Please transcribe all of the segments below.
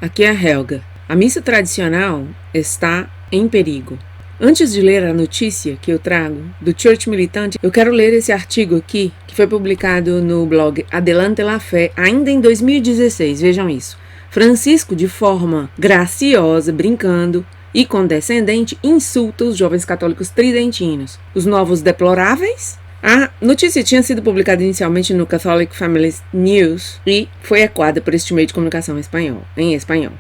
aqui é a Helga. A missa tradicional está em perigo. Antes de ler a notícia que eu trago do Church Militante, eu quero ler esse artigo aqui, que foi publicado no blog Adelante la Fé, ainda em 2016, vejam isso. Francisco, de forma graciosa, brincando e condescendente, insulta os jovens católicos tridentinos. Os novos deploráveis? A notícia tinha sido publicada inicialmente no Catholic Families News e foi ecoada por este meio de comunicação em espanhol.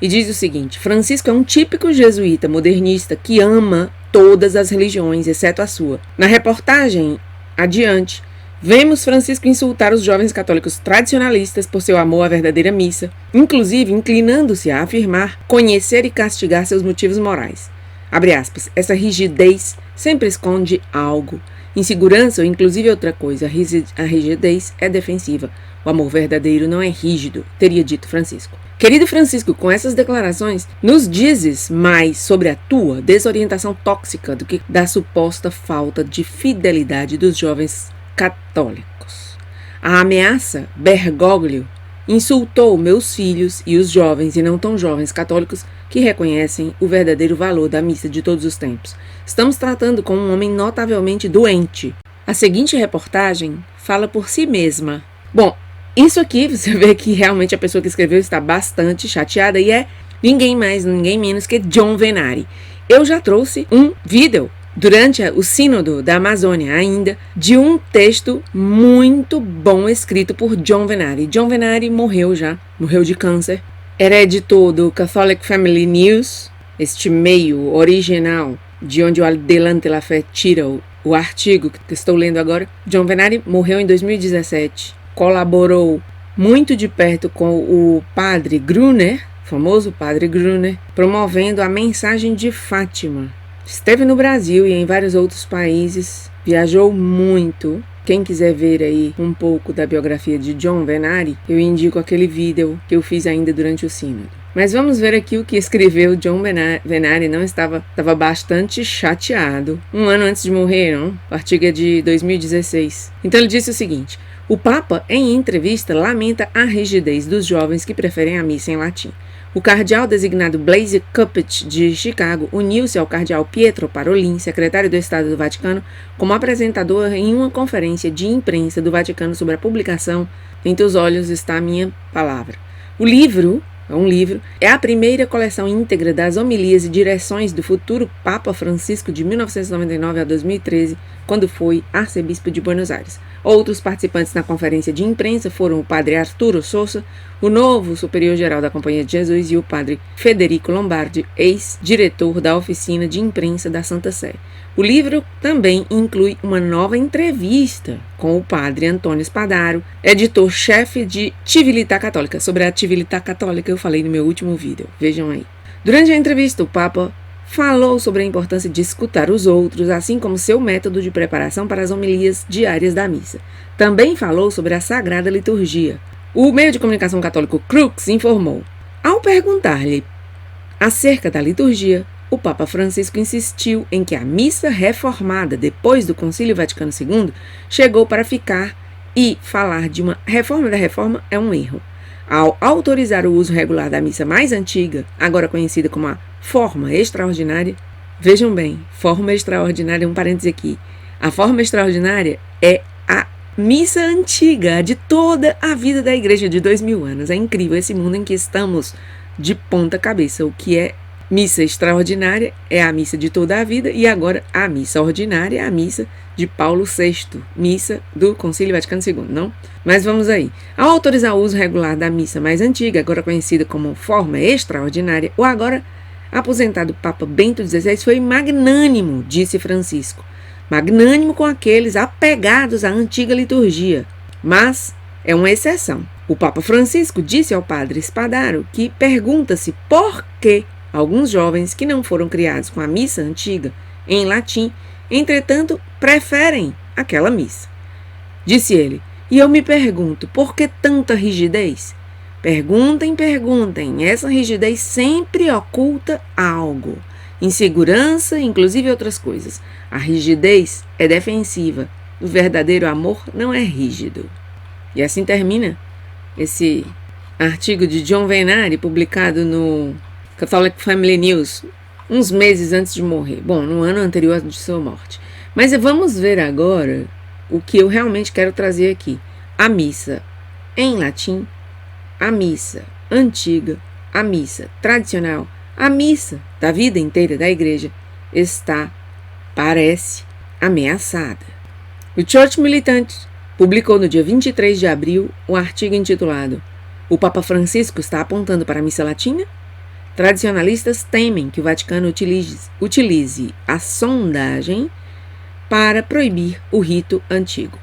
E diz o seguinte: Francisco é um típico jesuíta modernista que ama todas as religiões, exceto a sua. Na reportagem adiante, vemos Francisco insultar os jovens católicos tradicionalistas por seu amor à verdadeira missa, inclusive inclinando-se a afirmar conhecer e castigar seus motivos morais. Abre aspas, essa rigidez sempre esconde algo. Insegurança ou inclusive outra coisa, a rigidez é defensiva. O amor verdadeiro não é rígido, teria dito Francisco. Querido Francisco, com essas declarações, nos dizes mais sobre a tua desorientação tóxica do que da suposta falta de fidelidade dos jovens católicos. A ameaça Bergoglio insultou meus filhos e os jovens e não tão jovens católicos que reconhecem o verdadeiro valor da missa de todos os tempos. Estamos tratando com um homem notavelmente doente. A seguinte reportagem fala por si mesma. Bom, isso aqui você vê que realmente a pessoa que escreveu está bastante chateada e é ninguém mais, ninguém menos que John Venari. Eu já trouxe um vídeo durante o sínodo da Amazônia ainda, de um texto muito bom escrito por John Venari. John Venari morreu de câncer. Era editor do Catholic Family News, este meio original de onde o Adelante la Fé tira o artigo que estou lendo agora. John Venari morreu em 2017. Colaborou muito de perto com o padre Gruner, famoso padre Gruner, promovendo a mensagem de Fátima. Esteve no Brasil e em vários outros países, viajou muito. Quem quiser ver aí um pouco da biografia de John Venari, eu indico aquele vídeo que eu fiz ainda durante o sínodo. Mas vamos ver aqui o que escreveu John Venari. Não estava bastante chateado. Um ano antes de morrer, não? O artigo é de 2016. Então ele disse o seguinte: o Papa, em entrevista, lamenta a rigidez dos jovens que preferem a missa em latim. O cardeal designado Blaise Capet, de Chicago, uniu-se ao cardeal Pietro Parolin, secretário do Estado do Vaticano, como apresentador em uma conferência de imprensa do Vaticano sobre a publicação Entre os Olhos está a Minha Palavra. O livro, é a primeira coleção íntegra das homilias e direções do futuro Papa Francisco de 1999 a 2013, quando foi arcebispo de Buenos Aires. Outros participantes na conferência de imprensa foram o padre Arturo Sousa, o novo superior-geral da Companhia de Jesus, e o padre Federico Lombardi, ex-diretor da oficina de imprensa da Santa Sé. O livro também inclui uma nova entrevista com o padre Antônio Spadaro, editor-chefe de Civiltà Católica. Sobre a Civiltà Católica eu falei no meu último vídeo, vejam aí. Durante a entrevista, o Papa falou sobre a importância de escutar os outros, assim como seu método de preparação para as homilias diárias da missa. Também falou sobre a Sagrada Liturgia. O meio de comunicação católico Crux informou: ao perguntar-lhe acerca da liturgia, o Papa Francisco insistiu em que a missa reformada depois do Concílio Vaticano II chegou para ficar e falar de uma reforma da reforma é um erro. Ao autorizar o uso regular da missa mais antiga, agora conhecida como a forma extraordinária, vejam bem, forma extraordinária, um parêntese aqui, a forma extraordinária é a missa antiga, de toda a vida da igreja de 2000 anos. É incrível esse mundo em que estamos de ponta cabeça. O que é missa extraordinária é a missa de toda a vida, e agora a missa ordinária é a missa de Paulo VI, missa do Concílio Vaticano II, não? Mas vamos aí. Ao autorizar o uso regular da missa mais antiga, agora conhecida como forma extraordinária, o agora aposentado Papa Bento XVI foi magnânimo, disse Francisco. Magnânimo com aqueles apegados à antiga liturgia, mas é uma exceção. O Papa Francisco disse ao padre Spadaro que pergunta-se por que alguns jovens que não foram criados com a missa antiga em latim, entretanto, preferem aquela missa. Disse ele: e eu me pergunto, por que tanta rigidez? Perguntem, essa rigidez sempre oculta algo. Insegurança, inclusive outras coisas. A rigidez é defensiva. O verdadeiro amor não é rígido. E assim termina esse artigo de John Vainari, publicado no Catholic Family News, uns meses antes de morrer. Bom, no ano anterior de sua morte. Mas vamos ver agora o que eu realmente quero trazer aqui. A missa em latim, a missa antiga, a missa tradicional, a missa da vida inteira da igreja parece ameaçada. O Church Militant publicou no dia 23 de abril o artigo intitulado "O Papa Francisco está apontando para a missa latina? Tradicionalistas temem que o Vaticano utilize a sondagem para proibir o rito antigo.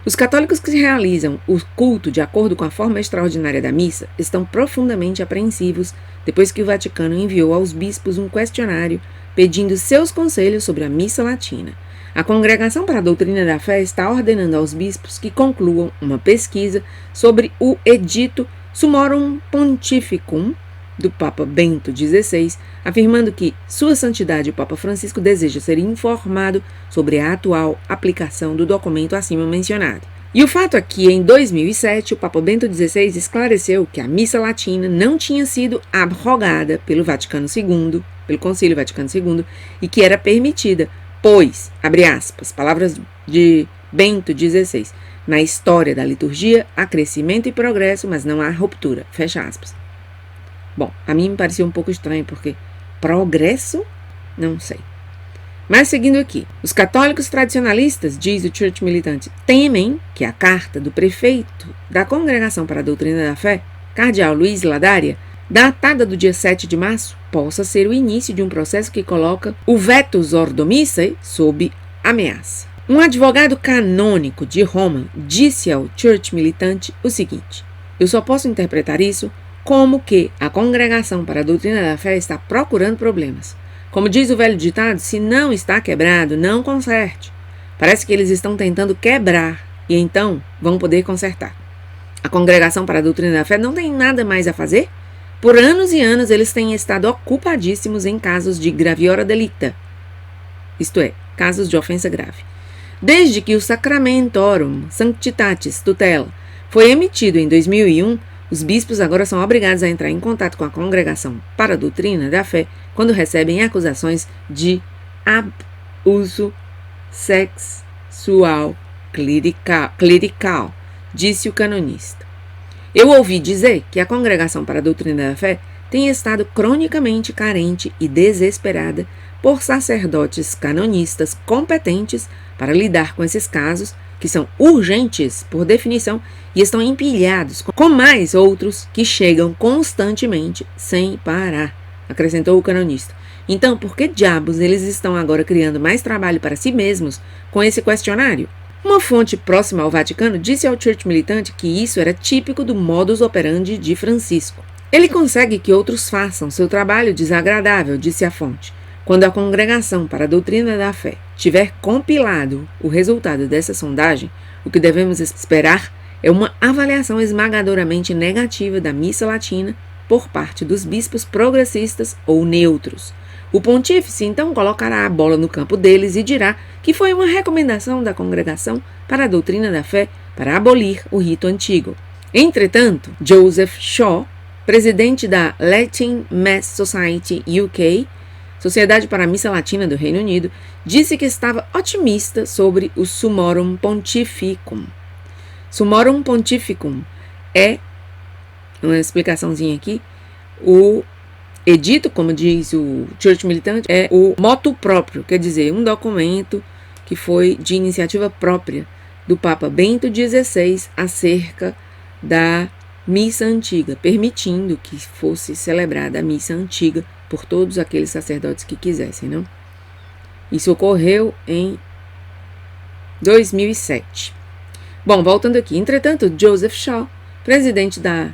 Os católicos que realizam o culto de acordo com a forma extraordinária da missa estão profundamente apreensivos depois que o Vaticano enviou aos bispos um questionário pedindo seus conselhos sobre a missa latina. A Congregação para a Doutrina da Fé está ordenando aos bispos que concluam uma pesquisa sobre o Edito Summorum Pontificum do Papa Bento XVI, afirmando que Sua Santidade o Papa Francisco deseja ser informado sobre a atual aplicação do documento acima mencionado. E o fato é que, em 2007, o Papa Bento XVI esclareceu que a missa latina não tinha sido abrogada pelo Concílio Vaticano II, e que era permitida, pois, abre aspas, palavras de Bento XVI, na história da liturgia há crescimento e progresso, mas não há ruptura, fecha aspas. Bom, a mim me parecia um pouco estranho, porque progresso? Não sei. Mas seguindo aqui, os católicos tradicionalistas, diz o Church Militant, temem que a carta do prefeito da Congregação para a Doutrina da Fé, cardeal Luiz Ladaria, datada do dia 7 de março, possa ser o início de um processo que coloca o vetus ordo missae sob ameaça. Um advogado canônico de Roma disse ao Church Militant o seguinte: eu só posso interpretar isso como que a Congregação para a Doutrina da Fé está procurando problemas. Como diz o velho ditado, se não está quebrado, não conserte. Parece que eles estão tentando quebrar e então vão poder consertar. A Congregação para a Doutrina da Fé não tem nada mais a fazer? Por anos e anos eles têm estado ocupadíssimos em casos de graviora delicta, isto é, casos de ofensa grave. Desde que o Sacramentorum Sanctitatis Tutela foi emitido em 2001, os bispos agora são obrigados a entrar em contato com a Congregação para a Doutrina da Fé quando recebem acusações de abuso sexual clerical, disse o canonista. Eu ouvi dizer que a Congregação para a Doutrina da Fé tem estado cronicamente carente e desesperada por sacerdotes canonistas competentes para lidar com esses casos, que são urgentes por definição e estão empilhados com mais outros que chegam constantemente sem parar, acrescentou o canonista. Então, por que diabos eles estão agora criando mais trabalho para si mesmos com esse questionário? Uma fonte próxima ao Vaticano disse ao Church Militant que isso era típico do modus operandi de Francisco. Ele consegue que outros façam seu trabalho desagradável, disse a fonte. Quando a Congregação para a Doutrina da Fé tiver compilado o resultado dessa sondagem, o que devemos esperar é uma avaliação esmagadoramente negativa da missa latina por parte dos bispos progressistas ou neutros. O pontífice então colocará a bola no campo deles e dirá que foi uma recomendação da Congregação para a Doutrina da Fé para abolir o rito antigo. Entretanto, Joseph Shaw, presidente da Latin Mass Society UK, Sociedade para a Missa Latina do Reino Unido, disse que estava otimista sobre o Summorum Pontificum. Summorum Pontificum é, uma explicaçãozinha aqui, o edito, como diz o Church Militant, é o motu próprio, quer dizer, um documento que foi de iniciativa própria do Papa Bento XVI acerca da missa antiga, permitindo que fosse celebrada a missa antiga por todos aqueles sacerdotes que quisessem, não? Isso ocorreu em 2007. Bom, voltando aqui. Entretanto, Joseph Shaw, presidente da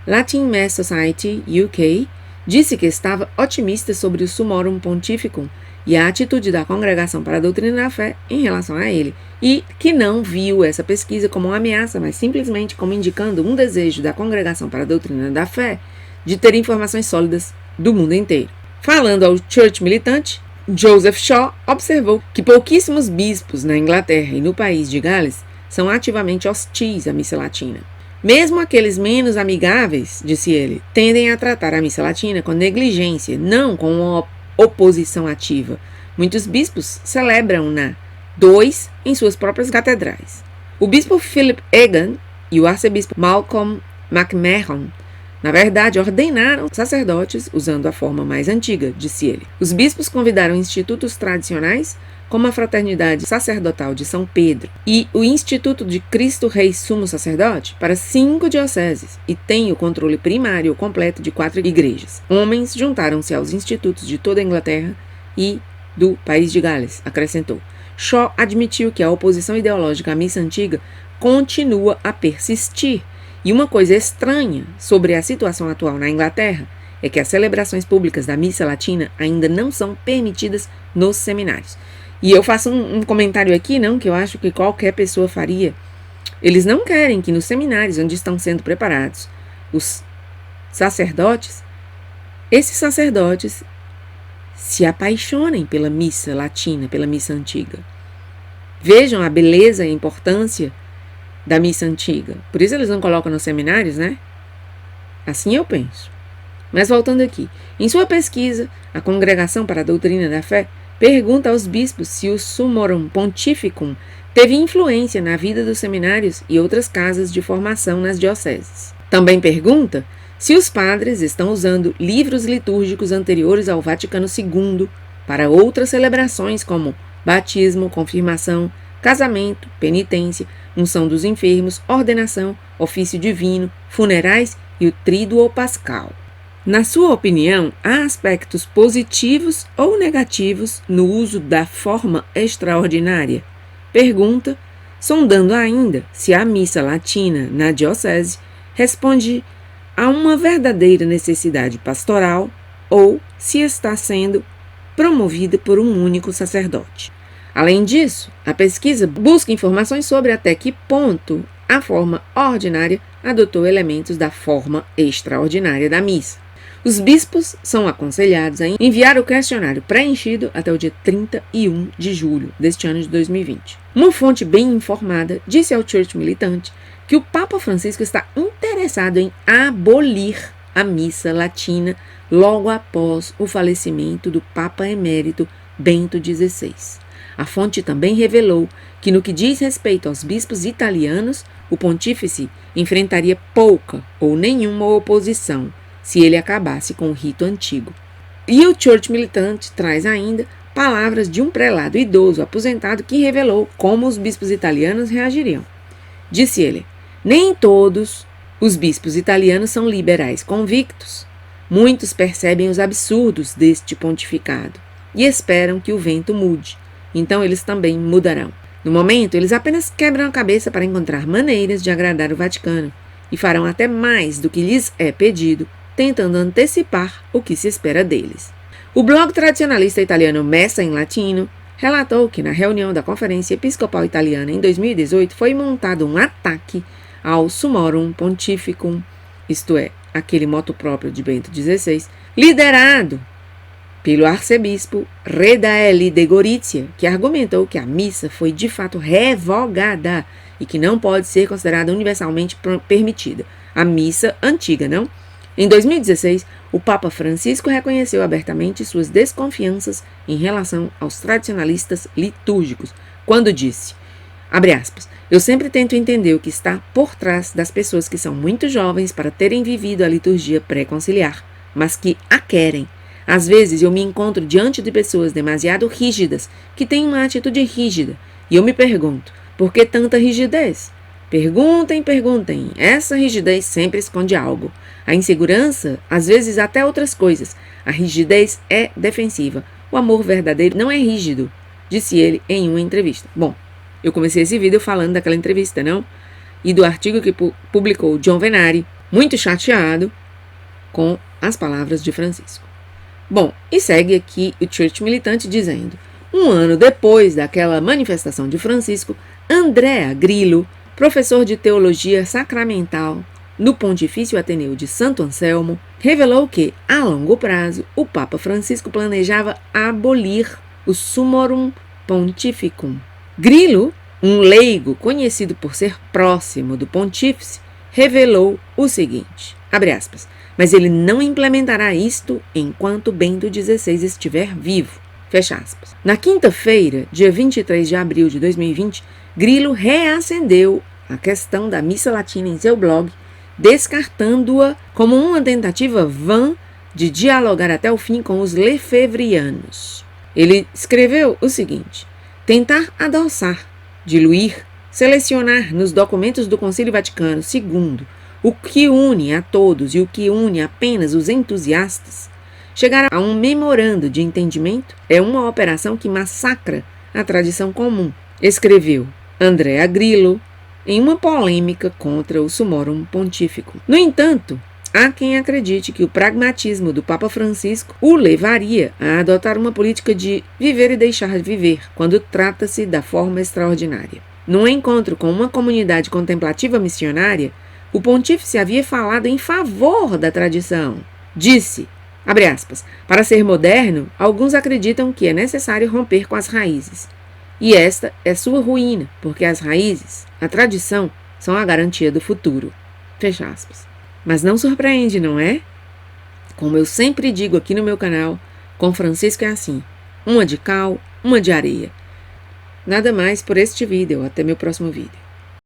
Latin Mass Society UK, disse que estava otimista sobre o Summorum Pontificum e a atitude da Congregação para a Doutrina da Fé em relação a ele, e que não viu essa pesquisa como uma ameaça, mas simplesmente como indicando um desejo da Congregação para a Doutrina da Fé de ter informações sólidas do mundo inteiro. Falando ao Church Militant, Joseph Shaw observou que pouquíssimos bispos na Inglaterra e no país de Gales são ativamente hostis à missa latina. Mesmo aqueles menos amigáveis, disse ele, tendem a tratar a missa latina com negligência, não com uma oposição ativa. Muitos bispos celebram-na, 2 em suas próprias catedrais. O bispo Philip Egan e o arcebispo Malcolm McMahon, na verdade, ordenaram sacerdotes usando a forma mais antiga, disse ele. Os bispos convidaram institutos tradicionais, como a Fraternidade Sacerdotal de São Pedro e o Instituto de Cristo Rei Sumo Sacerdote, para 5 dioceses e têm o controle primário completo de 4 igrejas. Homens juntaram-se aos institutos de toda a Inglaterra e do país de Gales, acrescentou. Shaw admitiu que a oposição ideológica à missa antiga continua a persistir. E uma coisa estranha sobre a situação atual na Inglaterra é que as celebrações públicas da missa latina ainda não são permitidas nos seminários. E eu faço um comentário aqui, não, que eu acho que qualquer pessoa faria. Eles não querem que nos seminários onde estão sendo preparados os sacerdotes, esses sacerdotes se apaixonem pela missa latina, pela missa antiga. Vejam a beleza e a importância da missa antiga. Por isso eles não colocam nos seminários, né? Assim eu penso. Mas voltando aqui. Em sua pesquisa, a Congregação para a Doutrina da Fé pergunta aos bispos se o Summorum Pontificum teve influência na vida dos seminários e outras casas de formação nas dioceses. Também pergunta se os padres estão usando livros litúrgicos anteriores ao Vaticano II para outras celebrações como batismo, confirmação, casamento, penitência, unção dos enfermos, ordenação, ofício divino, funerais e o tríduo pascal. Na sua opinião, há aspectos positivos ou negativos no uso da forma extraordinária? Pergunta, sondando ainda se a missa latina na diocese responde a uma verdadeira necessidade pastoral ou se está sendo promovida por um único sacerdote. Além disso, a pesquisa busca informações sobre até que ponto a forma ordinária adotou elementos da forma extraordinária da missa. Os bispos são aconselhados a enviar o questionário preenchido até o dia 31 de julho deste ano de 2020. Uma fonte bem informada disse ao Church Militante que o Papa Francisco está interessado em abolir a missa latina logo após o falecimento do Papa Emérito Bento XVI. A fonte também revelou que, no que diz respeito aos bispos italianos, o pontífice enfrentaria pouca ou nenhuma oposição se ele acabasse com o rito antigo. E o Church Militante traz ainda palavras de um prelado idoso aposentado que revelou como os bispos italianos reagiriam. Disse ele, nem todos os bispos italianos são liberais convictos. Muitos percebem os absurdos deste pontificado e esperam que o vento mude. Então eles também mudarão. No momento, eles apenas quebram a cabeça para encontrar maneiras de agradar o Vaticano e farão até mais do que lhes é pedido, tentando antecipar o que se espera deles. O blog tradicionalista italiano Messa em Latino relatou que na reunião da Conferência Episcopal Italiana em 2018 foi montado um ataque ao Summorum Pontificum, isto é, aquele motu próprio de Bento XVI, liderado pelo arcebispo Radaeli de Gorizia, que argumentou que a missa foi de fato revogada e que não pode ser considerada universalmente permitida. A missa antiga, não? Em 2016, o Papa Francisco reconheceu abertamente suas desconfianças em relação aos tradicionalistas litúrgicos, quando disse, abre aspas, eu sempre tento entender o que está por trás das pessoas que são muito jovens para terem vivido a liturgia pré-conciliar, mas que a querem. Às vezes eu me encontro diante de pessoas demasiado rígidas, que têm uma atitude rígida, e eu me pergunto, por que tanta rigidez? Perguntem, essa rigidez sempre esconde algo. A insegurança, às vezes até outras coisas. A rigidez é defensiva. O amor verdadeiro não é rígido, disse ele em uma entrevista. Bom, eu comecei esse vídeo falando daquela entrevista, não? E do artigo que publicou John Venari, muito chateado com as palavras de Francisco. Bom, e segue aqui o Church Militante dizendo, um ano depois daquela manifestação de Francisco, Andrea Grillo, professor de teologia sacramental no Pontifício Ateneu de Santo Anselmo, revelou que, a longo prazo, o Papa Francisco planejava abolir o Summorum Pontificum. Grillo, um leigo conhecido por ser próximo do pontífice, revelou o seguinte, abre aspas, mas ele não implementará isto enquanto Bento XVI estiver vivo, fecha aspas. Na quinta-feira, dia 23 de abril de 2020, Grillo reacendeu a questão da missa latina em seu blog, descartando-a como uma tentativa vã de dialogar até o fim com os lefevrianos. Ele escreveu o seguinte, tentar adoçar, diluir, selecionar nos documentos do Concílio Vaticano II o que une a todos e o que une apenas os entusiastas, chegar a um memorando de entendimento é uma operação que massacra a tradição comum, escreveu Andrea Grillo em uma polêmica contra o Summorum Pontificum. No entanto, há quem acredite que o pragmatismo do Papa Francisco o levaria a adotar uma política de viver e deixar de viver, quando trata-se da forma extraordinária. Num encontro com uma comunidade contemplativa missionária, o pontífice havia falado em favor da tradição. Disse, abre aspas, para ser moderno, alguns acreditam que é necessário romper com as raízes. E esta é sua ruína, porque as raízes, a tradição, são a garantia do futuro. Fecha aspas. Mas não surpreende, não é? Como eu sempre digo aqui no meu canal, com Francisco é assim, uma de cal, uma de areia. Nada mais por este vídeo, até meu próximo vídeo.